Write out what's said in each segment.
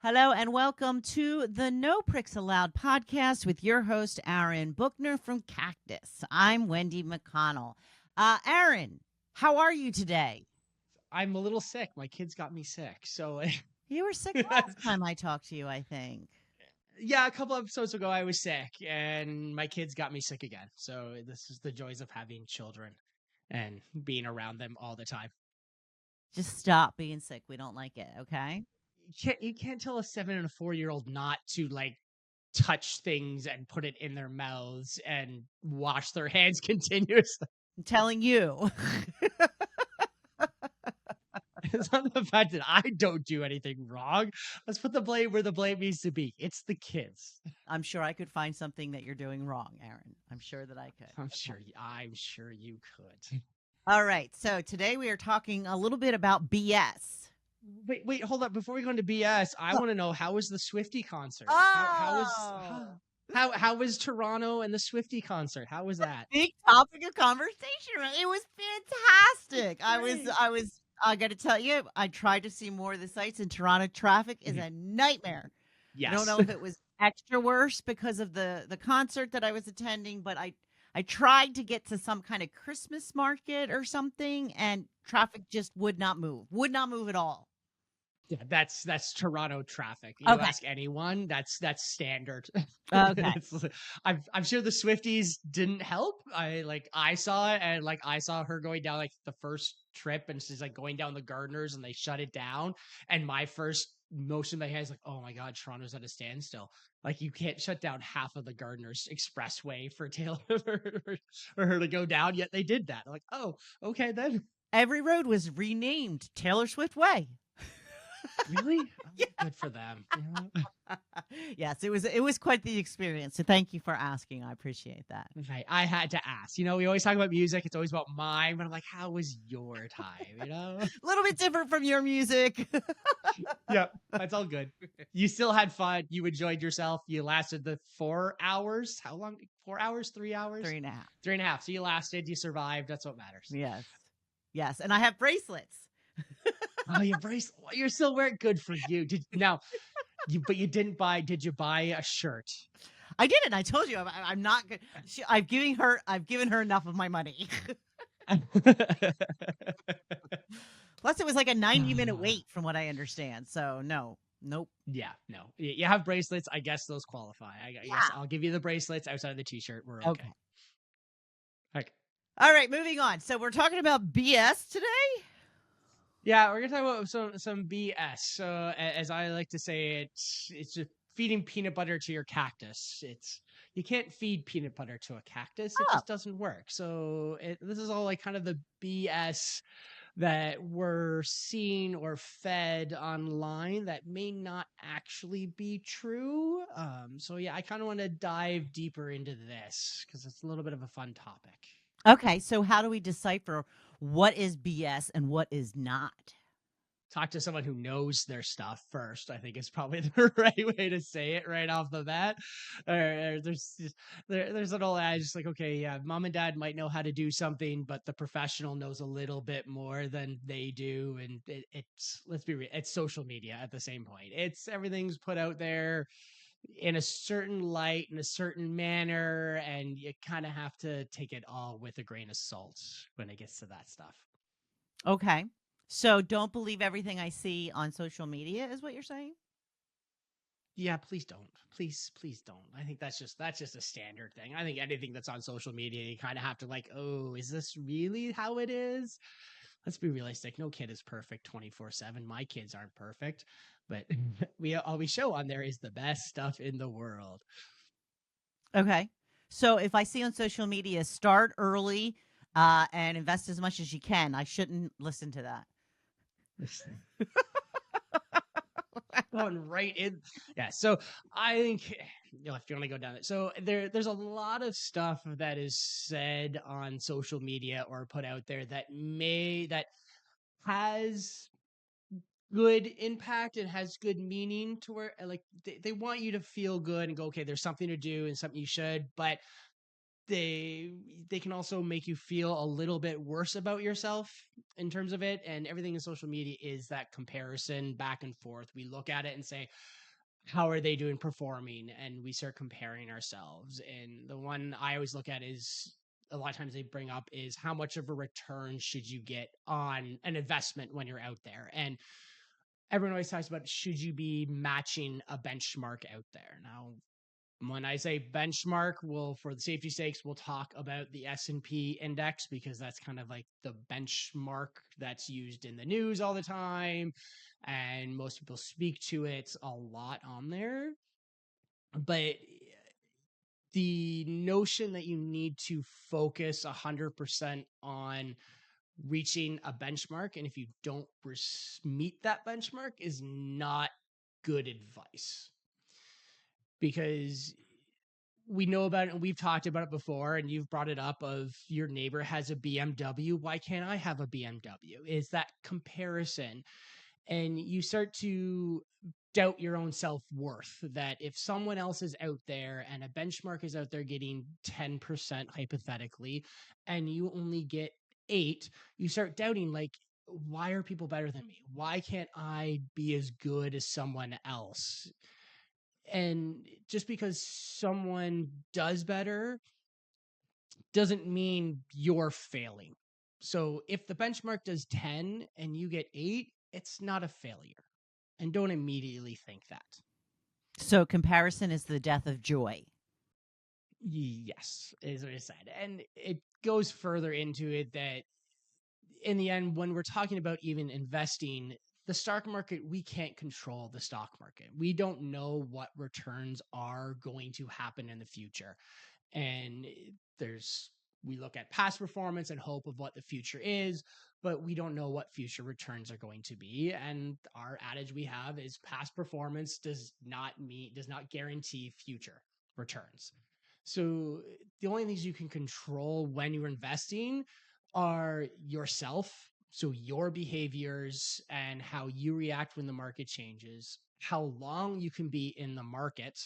Hello and welcome to the No Pricks Allowed podcast with your host, Aaron Buchner from Cactus. I'm Wendy McConnell. Aaron, how are you today? I'm a little sick. My kids got me sick. So, You were sick last time I talked to you, I think. yeah, a couple episodes ago, I was sick and my kids got me sick again. So, this is the joys of having children and being around them all the time. Just stop being sick. We don't like it, okay? You can't tell a 7 and a 4-year-old not to like touch things and put it in their mouths and wash their hands continuously. I'm telling you. It's not the fact that I don't do anything wrong. Let's put the blame where the blame needs to be. It's the kids. I'm sure I could find something that you're doing wrong, Aaron. I'm sure that I could. I'm Okay. sure. I'm sure you could. All right. So today we are talking a little bit about BS. Wait, hold up. Before we go into BS, I Oh. want to know, how was the Swifty concert? Oh. How was Toronto and the Swifty concert? How was that? Big topic of conversation. It was fantastic. Great. I got to tell you, I tried to see more of the sights, and Toronto traffic is a nightmare. I don't Yes. know if it was extra worse because of the concert that I was attending, but I tried to get to some kind of Christmas market or something, and traffic just would not move at all. Yeah, that's Toronto traffic. You Okay. ask anyone, that's Okay. standard. I'm sure the Swifties didn't help. I saw it, and like I saw her going down like the first trip, and she's like going down the Gardeners and they shut it down. And my first motion in my head is like, oh my god, Toronto's at a standstill. Like you can't shut down half of the Gardeners Expressway for Taylor for her to go down, yet they did that. I'm like, oh, okay then. Every road was renamed Taylor Swift Way. Really? Oh, good for them. Yes, it was quite the experience. So thank you for asking. I appreciate that. Right. I had to ask. We always talk about music. It's always about mine, but I'm like, how was your time? A little bit different from your music. Yeah, that's all good. You still had fun. You enjoyed yourself. You lasted the 4 hours. How long? 4 hours? 3 hours? 3.5. 3.5. So you lasted. You survived. That's what matters. Yes. Yes. And I have bracelets. Oh, your bracelet. You're still wearing. Good for you. But you didn't buy. Did you buy a shirt? I didn't. I told you I'm not good. I've given her enough of my money. Plus, it was like a 90-minute wait, from what I understand. So no, nope. Yeah, no. You have bracelets. I guess those qualify. I guess Yeah. I'll give you the bracelets outside of the t-shirt. We're okay. Okay. Okay. All right. Moving on. So we're talking about BS today. Yeah, we're gonna talk about some BS. So as I like to say, it's just feeding peanut butter to your cactus. You can't feed peanut butter to a cactus. It Oh, just doesn't work. So this is all like kind of the BS that we're seeing or fed online that may not actually be true. So yeah, I kind of want to dive deeper into this because it's a little bit of a fun topic. okay. So how do we decipher what is BS and what is not? Talk to someone who knows their stuff first, I think is probably the right way to say it right off the bat. There's an old adage like, okay, yeah, mom and dad might know how to do something, but the professional knows a little bit more than they do. And it's, let's be real, it's social media at the same point. It's everything's put out there in a certain light, in a certain manner, and you kind of have to take it all with a grain of salt when it gets to that stuff. Okay. So don't believe everything I see on social media is what you're saying? Yeah, please don't. Please don't. I think that's just a standard thing. I think anything that's on social media, you kind of have to like, oh, is this really how it is? Let's be realistic. No kid is perfect 24/7. My kids aren't perfect, but we all we show on there is the best stuff in the world. Okay. So if I see on social media, start early and invest as much as you can, I shouldn't listen to that. Going right in. Yeah. So I think if you want to go down it. So there's a lot of stuff that is said on social media or put out there that has good impact and has good meaning to where like they want you to feel good and go, okay, there's something to do and something you should, but they can also make you feel a little bit worse about yourself in terms of it. And everything in social media is that comparison back and forth. We look at it and say, how are they doing performing? And we start comparing ourselves. And the one I always look at is, a lot of times they bring up, is how much of a return should you get on an investment when you're out there? And everyone always talks about, should you be matching a benchmark out there? Now, when I say benchmark, for the safety sakes, we'll talk about the S&P index, because that's kind of like the benchmark that's used in the news all the time, and most people speak to it a lot on there. But the notion that you need to focus 100% on reaching a benchmark, and if you don't meet that benchmark, is not good advice, because we know about it and we've talked about it before, and you've brought it up, of your neighbor has a BMW, why can't I have a BMW? Is that comparison, and you start to doubt your own self-worth, that if someone else is out there and a benchmark is out there getting 10% hypothetically, and you only get 8, you start doubting, like, why are people better than me? Why can't I be as good as someone else? And just because someone does better doesn't mean you're failing. So if the benchmark does 10 and you get 8, it's not a failure. And don't immediately think that. So comparison is the death of joy. Yes, is what I said. And it goes further into it that in the end, when we're talking about even investing, the stock market, we can't control the stock market. We don't know what returns are going to happen in the future. And we look at past performance and hope of what the future is, but we don't know what future returns are going to be. And our adage we have is, past performance does not guarantee future returns. So the only things you can control when you're investing are yourself, so your behaviors and how you react when the market changes, how long you can be in the market,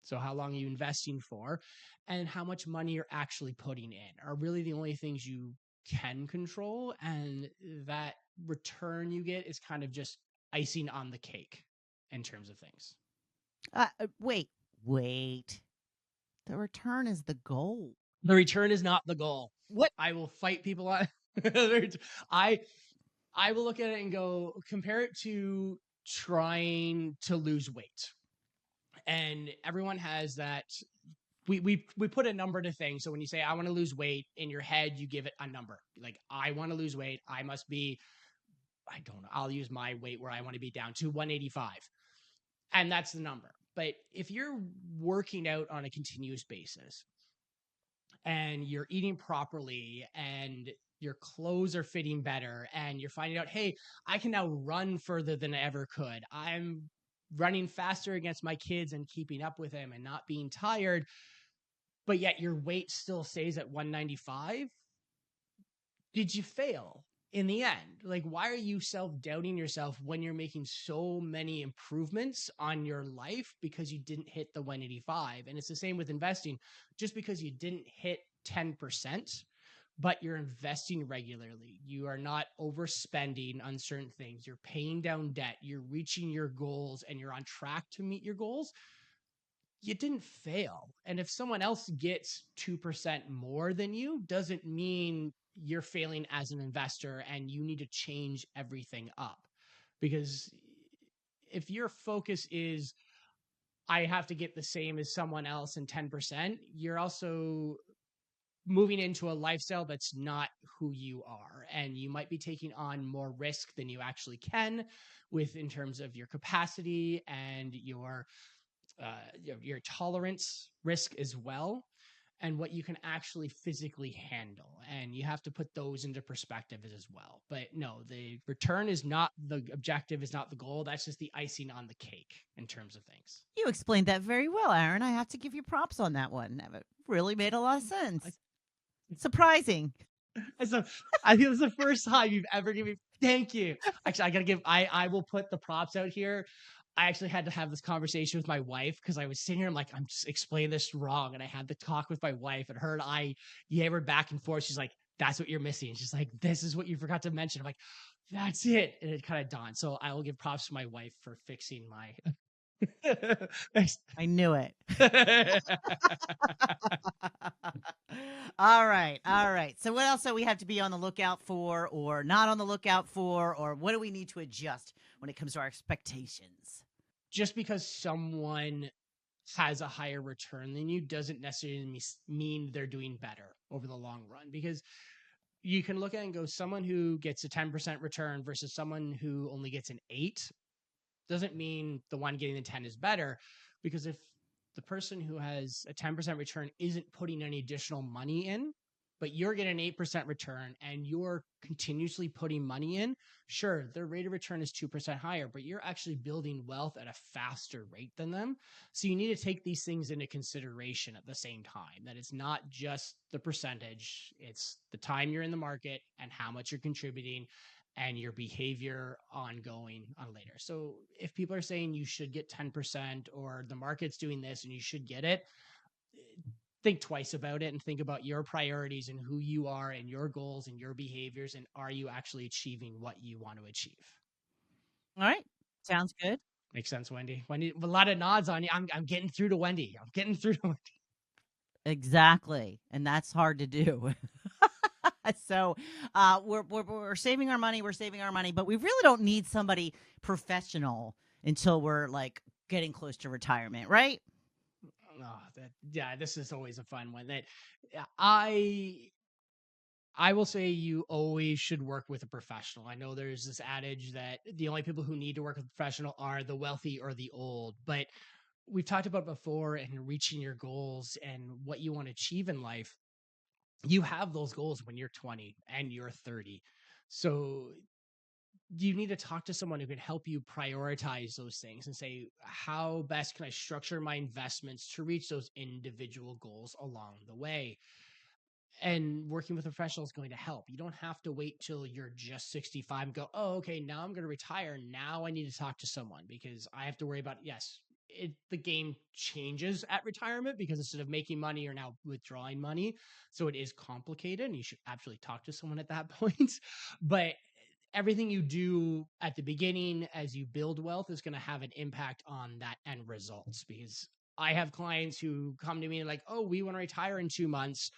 so how long are you investing for, and how much money you're actually putting in, are really the only things you can control. And that return you get is kind of just icing on the cake in terms of things. Wait. The return is the goal. The return is not the goal. What? I will fight people on. I will look at it and go, compare it to trying to lose weight. And everyone has that. We put a number to things. So when you say, I want to lose weight, in your head, you give it a number. Like, I want to lose weight. I must be, I don't know, I'll use my weight where I want to be down to 185. And that's the number. But if you're working out on a continuous basis and you're eating properly and your clothes are fitting better and you're finding out, hey, I can now run further than I ever could, I'm running faster against my kids and keeping up with them and not being tired, but yet your weight still stays at 195, did you fail in the end? Like, why are you self-doubting yourself when you're making so many improvements on your life because you didn't hit the 185? And it's the same with investing. Just because you didn't hit 10%, but you're investing regularly, you are not overspending on certain things, you're paying down debt, you're reaching your goals, and you're on track to meet your goals, you didn't fail. And if someone else gets 2% more than you, doesn't mean you're failing as an investor and you need to change everything up. Because if your focus is, I have to get the same as someone else in 10%, you're also moving into a lifestyle that's not who you are. And you might be taking on more risk than you actually can, in terms of your capacity and your tolerance risk as well, and what you can actually physically handle. And you have to put those into perspective as well. But no, the return is not the objective, is not the goal. That's just the icing on the cake in terms of things. You explained that very well, Aaron. I have to give you props on that one. That really made a lot of sense. Surprising. So I think it's the first time you've ever given me. Thank you. Actually, I will put the props out here. I actually had to have this conversation with my wife because I was sitting here. I'm like, I'm just explaining this wrong. And I had the talk with my wife, and her and I yammered back and forth. She's like, that's what you're missing. She's like, this is what you forgot to mention. I'm like, that's it. And it kind of dawned. So I will give props to my wife for fixing my. I knew it. All right. All right. So what else do we have to be on the lookout for or not on the lookout for, or what do we need to adjust when it comes to our expectations? Just because someone has a higher return than you doesn't necessarily mean they're doing better over the long run, because you can look at it and go, someone who gets a 10% return versus someone who only gets an 8 doesn't mean the one getting the 10 is better, because if the person who has a 10% return isn't putting any additional money in, but you're getting an 8% return and you're continuously putting money in, sure, their rate of return is 2% higher, but you're actually building wealth at a faster rate than them. So you need to take these things into consideration at the same time, that it's not just the percentage, it's the time you're in the market and how much you're contributing and your behavior ongoing on later. So if people are saying you should get 10% or the market's doing this and you should get it, think twice about it and think about your priorities and who you are and your goals and your behaviors, and are you actually achieving what you want to achieve? All right. Sounds good. Makes sense, Wendy. Wendy, a lot of nods on you. I'm getting through to Wendy. I'm getting through to Wendy. Exactly. And that's hard to do. So we're saving our money. We're saving our money, but we really don't need somebody professional until we're like getting close to retirement, right? Oh, yeah, this is always a fun one. That I will say you always should work with a professional. I know there's this adage that the only people who need to work with a professional are the wealthy or the old, but we've talked about before, and reaching your goals and what you want to achieve in life. You have those goals when you're 20 and you're 30. So you need to talk to someone who can help you prioritize those things and say, how best can I structure my investments to reach those individual goals along the way? And working with a professional is going to help. You don't have to wait till you're just 65 and go, oh, okay, now I'm going to retire. Now I need to talk to someone because I have to worry about, yes, the game changes at retirement because instead of making money, you're now withdrawing money. So it is complicated and you should absolutely talk to someone at that point. But everything you do at the beginning as you build wealth is going to have an impact on that end results, because I have clients who come to me and like, oh, we want to retire in 2 months,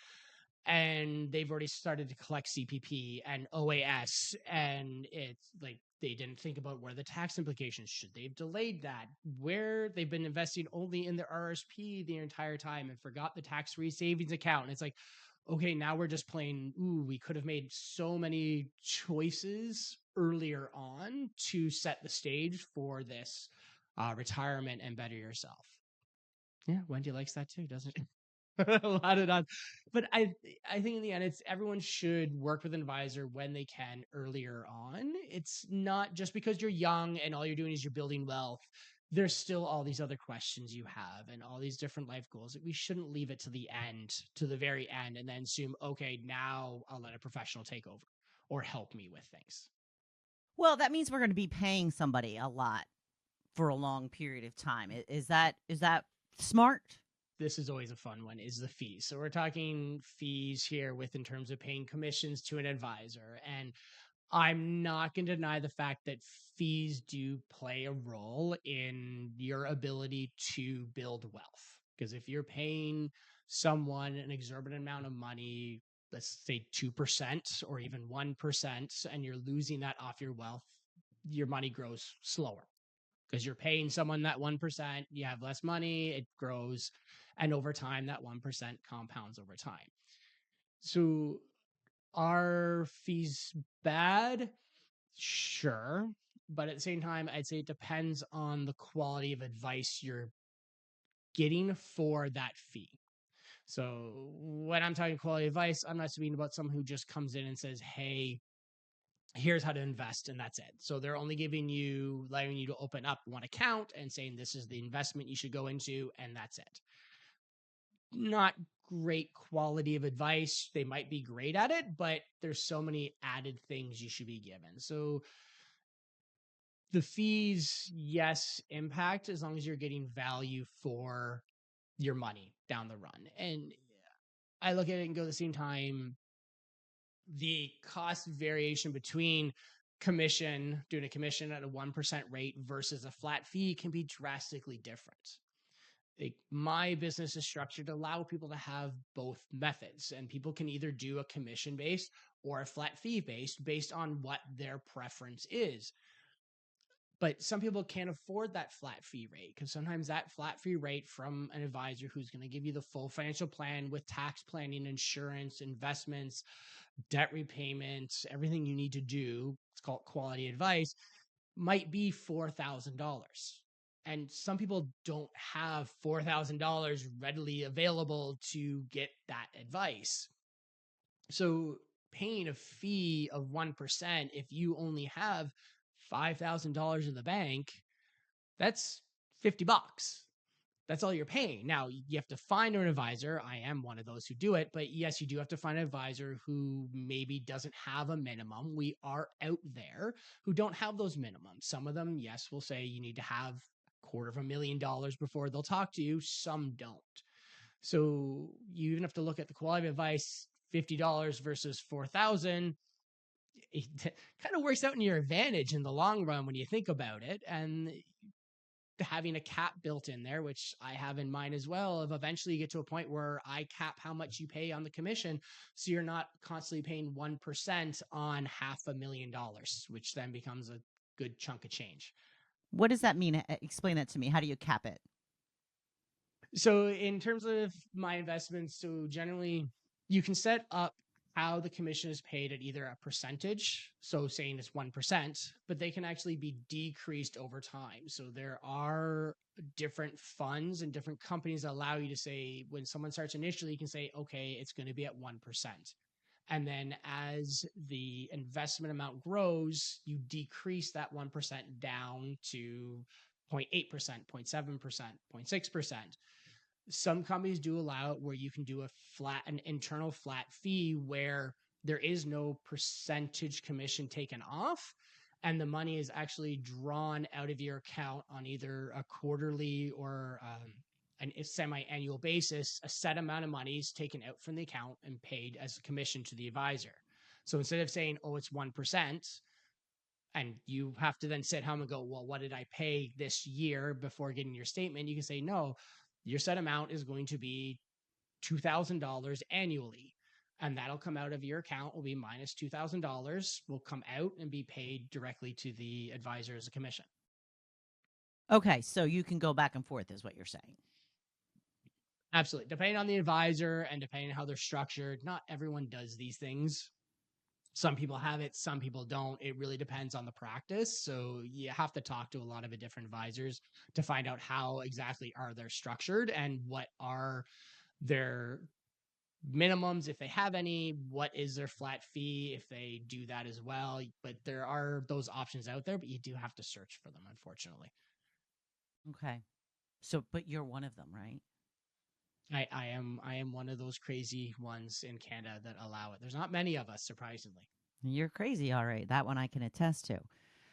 and they've already started to collect CPP and OAS, and it's like they didn't think about where the tax implications, should they've delayed that, where they've been investing only in their RSP the entire time and forgot the tax-free savings account. And it's like, okay, now we're just playing, ooh, we could have made so many choices earlier on to set the stage for this retirement and better yourself. Yeah, Wendy likes that too, doesn't she? A lot of that. But I think in the end, it's everyone should work with an advisor when they can earlier on. It's not just because you're young and all you're doing is you're building wealth. There's still all these other questions you have and all these different life goals. We shouldn't leave it to the end, to the very end, and then assume, okay, now I'll let a professional take over or help me with things. Well, that means we're going to be paying somebody a lot for a long period of time. Is that smart? This is always a fun one, is the fees. So we're talking fees here with in terms of paying commissions to an advisor. And I'm not going to deny the fact that fees do play a role in your ability to build wealth. Because if you're paying someone an exorbitant amount of money, let's say 2% or even 1%, and you're losing that off your wealth, your money grows slower because you're paying someone that 1%, you have less money, it grows. And over time, that 1% compounds over time. So are fees bad? Sure. But at the same time, I'd say it depends on the quality of advice you're getting for that fee. So when I'm talking quality advice, I'm not speaking about someone who just comes in and says, hey, here's how to invest, and that's it. So they're only allowing you to open up one account and saying this is the investment you should go into, and that's it. Not great quality of advice. They might be great at it, but there's so many added things you should be given. So The fees, yes, impact as long as you're getting value for your money down the run. And I look at it and go, at the same time, the cost variation between doing a commission at a 1% rate versus a flat fee can be drastically different. Like, my business is structured to allow people to have both methods, and people can either do a commission based or a flat fee based on what their preference is. But some people can't afford that flat fee rate, because sometimes that flat fee rate from an advisor who's going to give you the full financial plan with tax planning, insurance, investments, debt repayments, everything you need to do, it's called quality advice, might be $4,000. And some people don't have $4,000 readily available to get that advice. So paying a fee of 1%, if you only have $5,000 in the bank, that's $50. That's all you're paying. Now, you have to find an advisor. I am one of those who do it, but yes, you do have to find an advisor who maybe doesn't have a minimum. We are out there who don't have those minimums. Some of them, yes, will say you need to have $250,000 before they'll talk to you. Some don't. So you even have to look at the quality of advice, $50 versus 4,000. It kind of works out in your advantage in the long run when you think about it. And having a cap built in there, which I have in mind as well, of eventually you get to a point where I cap how much you pay on the commission. So you're not constantly paying 1% on $500,000, which then becomes a good chunk of change. What does that mean? Explain that to me. How do you cap it? So in terms of my investments, so generally you can set up how the commission is paid at either a percentage, so saying it's 1%, but they can actually be decreased over time. So there are different funds and different companies that allow you to say, when someone starts initially, you can say, okay, it's going to be at 1%. And then as the investment amount grows, you decrease that 1% down to 0.8%, 0.7%, 0.6%. Some companies do allow it where you can do an internal flat fee where there is no percentage commission taken off, and the money is actually drawn out of your account on either a quarterly or a semi-annual basis. A set amount of money is taken out from the account and paid as a commission to the advisor. So instead of saying, oh, it's 1%, and you have to then sit home and go, well, what did I pay this year before getting your statement? You can say, no, your set amount is going to be $2,000 annually. And that'll come out of your account, will be minus $2,000, will come out and be paid directly to the advisor as a commission. Okay, so you can go back and forth, is what you're saying. Absolutely. Depending on the advisor and depending on how they're structured, not everyone does these things. Some people have it, some people don't. It really depends on the practice. So you have to talk to a lot of different advisors to find out how exactly are they structured and what are their minimums, if they have any, what is their flat fee if they do that as well. But there are those options out there, but you do have to search for them, unfortunately. Okay. So, but you're one of them, right? I am one of those crazy ones in Canada that allow it. There's not many of us, surprisingly. You're crazy, all right. That one I can attest to.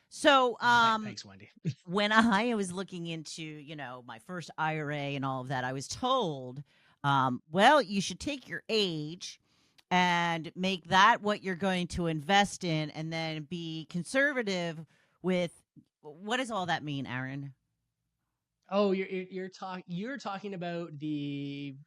So, Thanks, Wendy. when I was looking into, my first IRA and all of that, I was told, well, you should take your age and make that what you're going to invest in, and then be conservative with. What does all that mean, Aaron? Oh, you're talking about the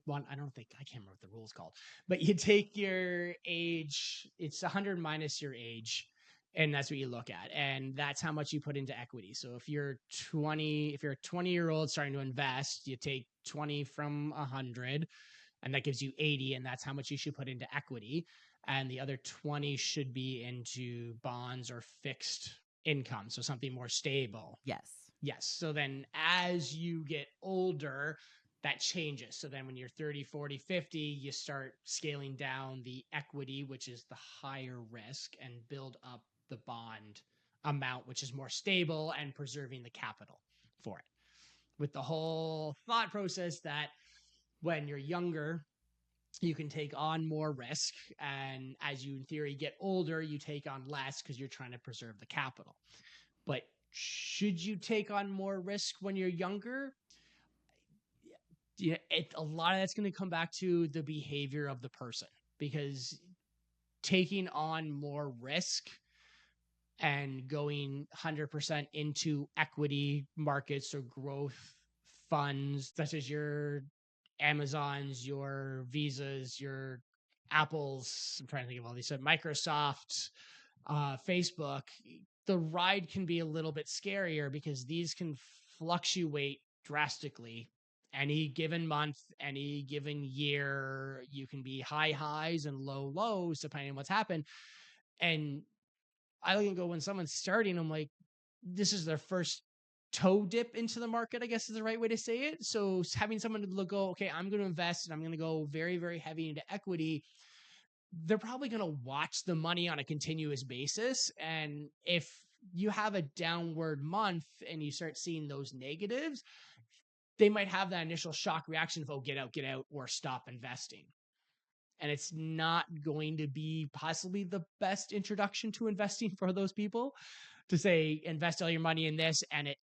one. I don't think I can't remember what the rule's called, but you take your age. It's 100 minus your age, and that's what you look at, and that's how much you put into equity. So if you're a 20-year-old starting to invest, you take 20 from 100, and that gives you 80, and that's how much you should put into equity, and the other 20 should be into bonds or fixed income, so something more stable. Yes. Yes. So then as you get older, that changes. So then when you're 30, 40, 50, you start scaling down the equity, which is the higher risk, and build up the bond amount, which is more stable and preserving the capital for it. With the whole thought process that when you're younger, you can take on more risk. And as you, in theory, get older, you take on less because you're trying to preserve the capital. But should you take on more risk when you're younger? Yeah, a lot of that's going to come back to the behavior of the person, because taking on more risk and going 100% into equity markets or growth funds, such as your Amazons, your Visas, your Apples, I'm trying to think of all these, so Microsoft, Facebook, the ride can be a little bit scarier because these can fluctuate drastically. Any given month, any given year, you can be high highs and low lows depending on what's happened. And I look and go, when someone's starting, I'm like, this is their first toe dip into the market, I guess is the right way to say it. So having someone to look, go, okay, I'm going to invest and I'm going to go very, very heavy into equity, they're probably going to watch the money on a continuous basis. And if you have a downward month and you start seeing those negatives, they might have that initial shock reaction of, oh, get out, or stop investing. And it's not going to be possibly the best introduction to investing for those people, to say, invest all your money in this, and it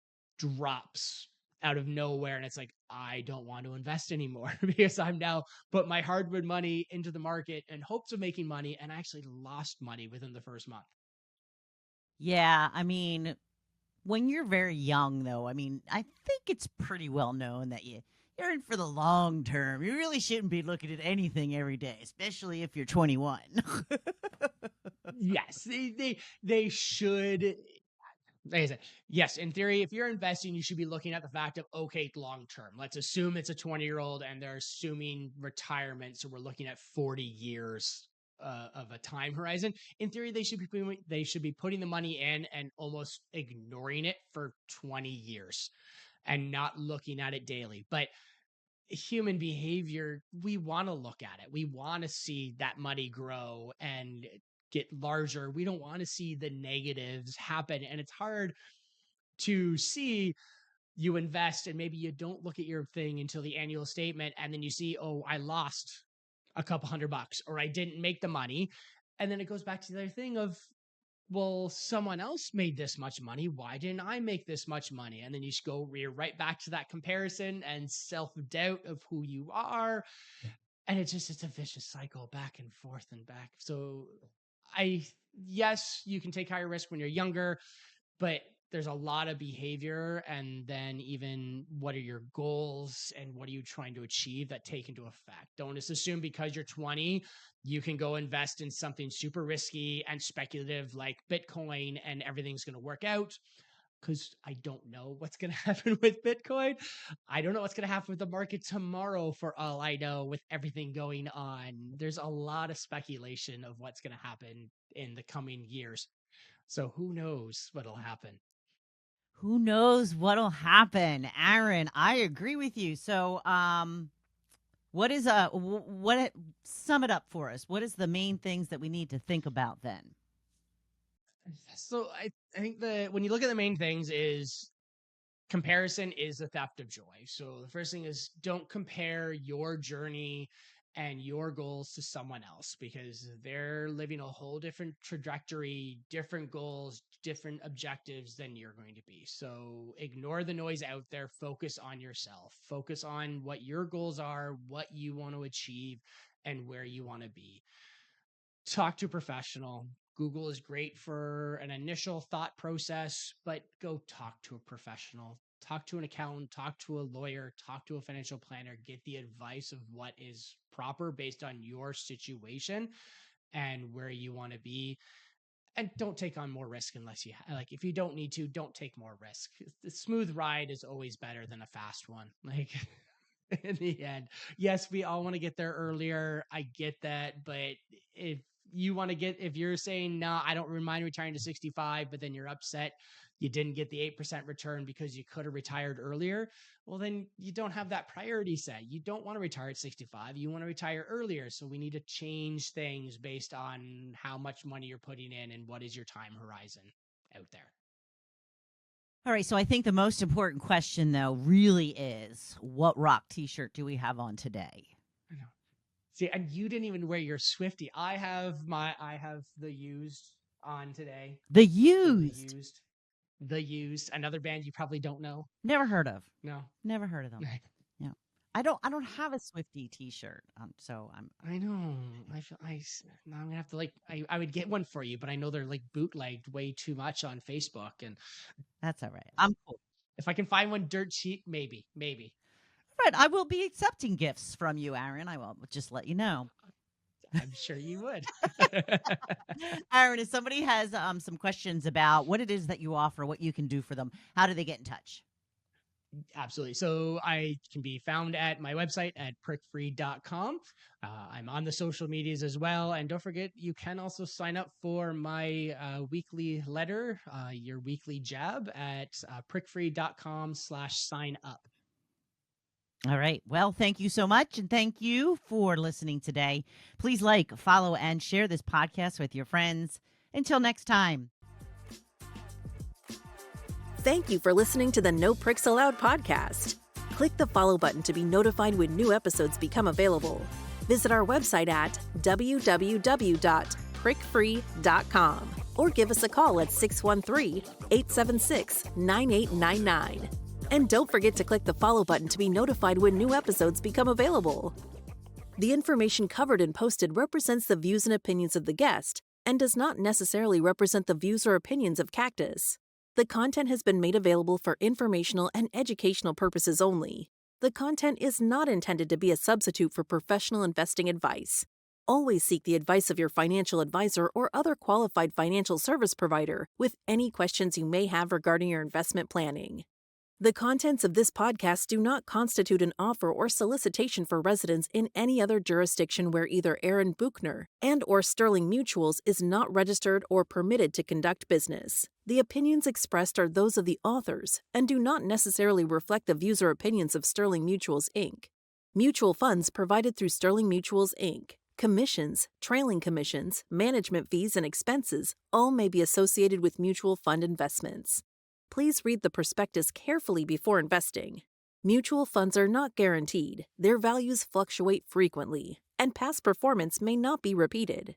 drops out of nowhere. And it's like, I don't want to invest anymore because I'm now put my hardwood money into the market in hopes of making money, and I actually lost money within the first month. Yeah, I mean, when you're very young, though, I mean, I think it's pretty well known that you're in for the long term. You really shouldn't be looking at anything every day, especially if you're 21. Yes, they should. Like I said, yes, in theory, if you're investing, you should be looking at the fact of, okay, long term. Let's assume it's a 20-year-old and they're assuming retirement. So we're looking at 40 years of a time horizon. In theory, they should be putting the money in and almost ignoring it for 20 years and not looking at it daily. But human behavior, we want to look at it. We want to see that money grow and get larger. We don't want to see the negatives happen. And it's hard to see, you invest and maybe you don't look at your thing until the annual statement, and then you see, oh, I lost a couple $100 or I didn't make the money. And then it goes back to the other thing of, well, someone else made this much money. Why didn't I make this much money? And then you go right back to that comparison and self-doubt of who you are. And it's a vicious cycle, back and forth and back. So yes, you can take higher risk when you're younger, but there's a lot of behavior, and then even what are your goals and what are you trying to achieve that take into effect. Don't just assume because you're 20 you can go invest in something super risky and speculative like Bitcoin and everything's going to work out, because I don't know what's going to happen with Bitcoin. I don't know what's going to happen with the market tomorrow, for all I know, with everything going on. There's a lot of speculation of what's going to happen in the coming years. So who knows what'll happen? Who knows what'll happen, Aaron? I agree with you. So, what is what sum it up for us? What is the main things that we need to think about then? So I think that when you look at the main things, is comparison is the theft of joy. So the first thing is, don't compare your journey and your goals to someone else, because they're living a whole different trajectory, different goals, different objectives than you're going to be. So ignore the noise out there, focus on yourself, focus on what your goals are, what you want to achieve, and where you want to be. Talk to a professional. Google is great for an initial thought process, but go talk to a professional. Talk to an accountant, talk to a lawyer, talk to a financial planner, get the advice of what is proper based on your situation and where you want to be. And don't take on more risk unless like, if you don't need to, don't take more risk. The smooth ride is always better than a fast one. Like, in the end, yes, we all want to get there earlier. I get that. But if if you're saying, no, I don't mind retiring to 65, but then you're upset you didn't get the 8% return because you could have retired earlier, well, then you don't have that priority set. You don't want to retire at 65. You want to retire earlier. So we need to change things based on how much money you're putting in and what is your time horizon out there. All right, so I think the most important question, though, really is what rock T-shirt do we have on today? I know. See, and you didn't even wear your Swifty. I have the used on today. The So Used. the used, another band you probably don't know. Never heard of. No, Never heard of them. Yeah. I don't have a Swifty t-shirt. So I'm I know. I feel now I'm gonna have to like I would get one for you, but I know they're like bootlegged way too much on Facebook, and That's all right. I'm cool. if I can find one dirt cheap, maybe. Right. I will be accepting gifts from you, Aaron. I will just let you know. I'm sure you would. Aaron, if somebody has some questions about what it is that you offer, what you can do for them, how do they get in touch? Absolutely. So I can be found at my website at prickfree.com. I'm on the social medias as well. And don't forget, you can also sign up for my weekly letter, your weekly jab at prickfree.com/sign up. All right. Well, thank you so much. And thank you for listening today. Please like, follow, and share this podcast with your friends. Until next time. Thank you for listening to the No Pricks Allowed podcast. Click the follow button to be notified when new episodes become available. Visit our website at www.prickfree.com or give us a call at 613-876-9899. And don't forget to click the follow button to be notified when new episodes become available. The information covered and posted represents the views and opinions of the guest and does not necessarily represent the views or opinions of Cactus. The content has been made available for informational and educational purposes only. The content is not intended to be a substitute for professional investing advice. Always seek the advice of your financial advisor or other qualified financial service provider with any questions you may have regarding your investment planning. The contents of this podcast do not constitute an offer or solicitation for residence in any other jurisdiction where either Aaron Buchner and/or Sterling Mutuals is not registered or permitted to conduct business. The opinions expressed are those of the authors and do not necessarily reflect the views or opinions of Sterling Mutuals, Inc. Mutual funds provided through Sterling Mutuals, Inc. Commissions, trailing commissions, management fees, and expenses all may be associated with mutual fund investments. Please read the prospectus carefully before investing. Mutual funds are not guaranteed, their values fluctuate frequently, and past performance may not be repeated.